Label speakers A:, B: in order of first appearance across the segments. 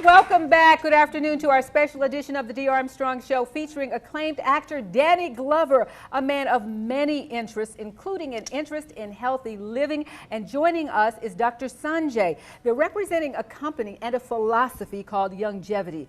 A: Welcome back. Good afternoon to our special edition of the Dee Armstrong Show featuring acclaimed actor Danny Glover, a man of many interests, including an interest in healthy living. And joining us is Dr. Sanjay. They're representing a company and a philosophy called Youngevity.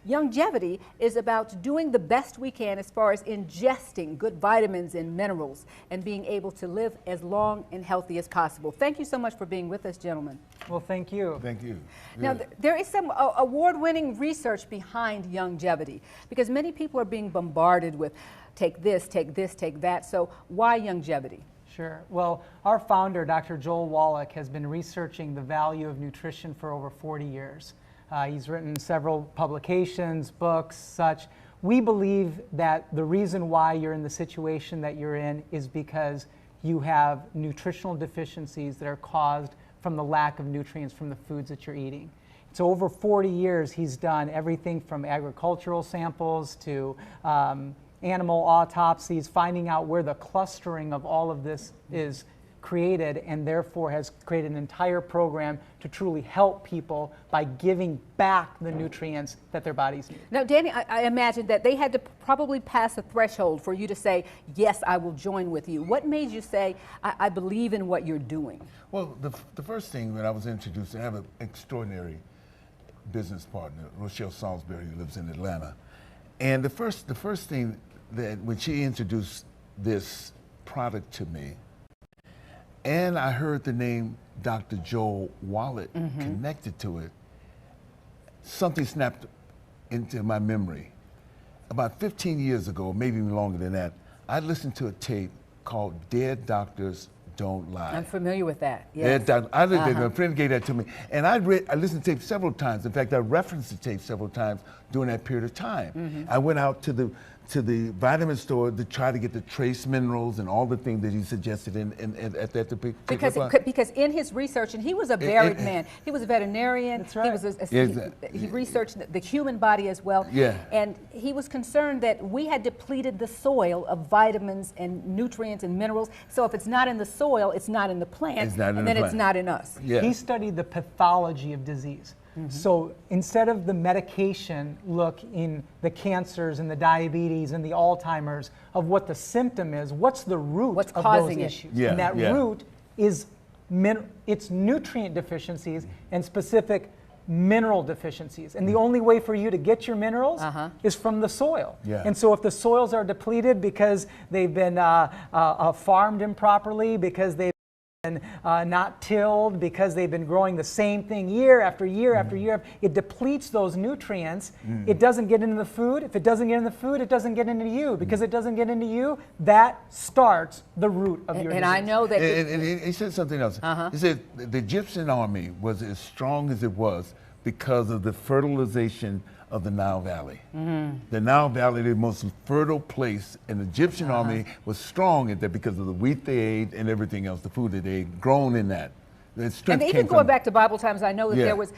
A: Youngevity is about doing the best we can as far as ingesting good vitamins and minerals and being able to live as long and healthy as possible. Thank you so much for being with us, gentlemen.
B: Well, thank you.
C: Thank you.
A: Now, there is some award-winning research behind Youngevity because many people are being bombarded with take this, take this, take that. So why Youngevity?
B: Sure. Well, our founder, Dr. Joel Wallach, has been researching the value of nutrition for over 40 years. He's written several publications, books, such. We believe that the reason why you're in the situation that you're in is because you have nutritional deficiencies that are caused from the lack of nutrients from the foods that you're eating. So over 40 years, he's done everything from agricultural samples to animal autopsies, finding out where the clustering of all of this is created, and therefore has created an entire program to truly help people by giving back the nutrients that their bodies need.
A: Now, Danny, I imagine that they had to probably pass a threshold for you to say, yes, I will join with you. What made you say, I believe in what you're doing?
C: Well, the first thing when I was introduced, I have an extraordinary business partner, Rochelle Salisbury, who lives in Atlanta. And the first thing that when she introduced this product to me, and I heard the name Dr. Joel Wallach connected to it, something snapped into my memory. About 15 years ago, maybe even longer than that, I listened to a tape called Dead Doctors Don't Lie.
A: I'm familiar with that. Yes.
C: A friend gave that to me, and I listened to the tape several times. In fact, I referenced the tape several times during that period of time. I went out to the vitamin store to try to get the trace minerals and all the things that he suggested at that
A: because in his research, and he was a varied man. He was a veterinarian.
B: That's right.
A: He researched the human body as well.
C: Yeah.
A: And he was concerned that we had depleted the soil of vitamins and nutrients and minerals. So if it's not in the soil, it's not in the plant, it's not in us.
C: Yeah.
B: He studied the pathology of disease. So instead of the medication look in the cancers and the diabetes and the Alzheimer's of what the symptom is, what's the root of those issues?
C: Yeah,
B: and that root is it's nutrient deficiencies and specific mineral deficiencies. And the only way for you to get your minerals is from the soil.
C: Yeah.
B: And so if the soils are depleted because they've been farmed improperly, because they've been not tilled, because they've been growing the same thing year after year after year, it depletes those nutrients. It doesn't get into the food. If it doesn't get in the food, it doesn't get into you. Because it doesn't get into you, that starts the root of your disease.
A: And I know that...
C: And he said something else. He said the Egyptian army was as strong as it was because of the fertilization of the Nile Valley. The Nile Valley, the most fertile place, and the Egyptian army was strong at that because of the wheat they ate and everything else, the food that they ate, grown in that.
A: And even going back to Bible times, I know that there was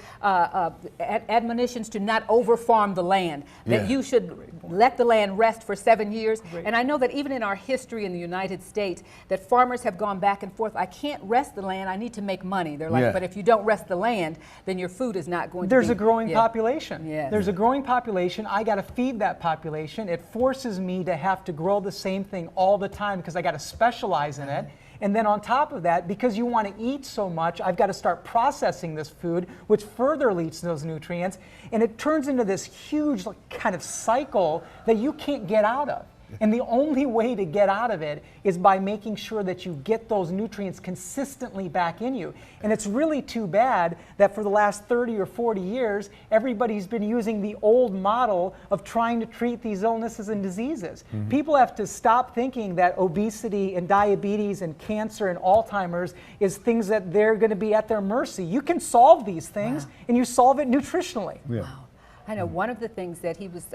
A: admonitions to not over-farm the land, that you should let the land rest for 7 years. And I know that even in our history in the United States, that farmers have gone back and forth. I can't rest the land, I need to make money. They're like, but if you don't rest the land, then your food is not going to be...
B: There's a growing population.
A: Yes.
B: There's a growing population. I got to feed that population. It forces me to have to grow the same thing all the time because I got to specialize in it. And then on top of that, because you want to eat so much, I've got to start processing this food, which further leaches those nutrients. And it turns into this huge kind of cycle that you can't get out of. And the only way to get out of it is by making sure that you get those nutrients consistently back in you. And it's really too bad that for the last 30 or 40 years, everybody's been using the old model of trying to treat these illnesses and diseases. People have to stop thinking that obesity and diabetes and cancer and Alzheimer's is things that they're going to be at their mercy. You can solve these things, and you solve it nutritionally.
A: Wow. I know one of the things that he was...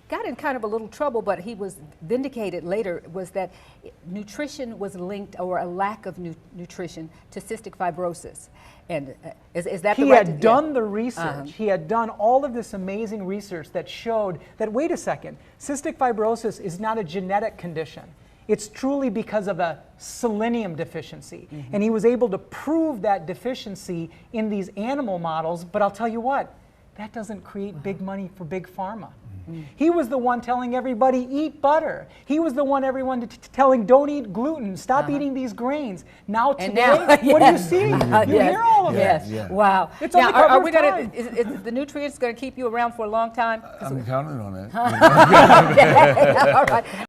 A: got in kind of a little trouble, but he was vindicated later, was that nutrition was linked, or a lack of nutrition, to cystic fibrosis. And is that
B: he had done the research. He had done all of this amazing research that showed that, wait a second, cystic fibrosis is not a genetic condition. It's truly because of a selenium deficiency. And he was able to prove that deficiency in these animal models, but I'll tell you what, that doesn't create big money for Big Pharma. He was the one telling everybody, eat butter. He was the one telling, don't eat gluten, stop eating these grains. Now today, what do you see? You hear all of
A: Yes.
B: it.
A: Yes. Wow.
B: It's
A: now,
B: on the cover
A: are we
B: of
A: gonna?
B: Time.
A: Is the nutrients going to keep you around for a long time?
C: I'm counting on that.
A: All right.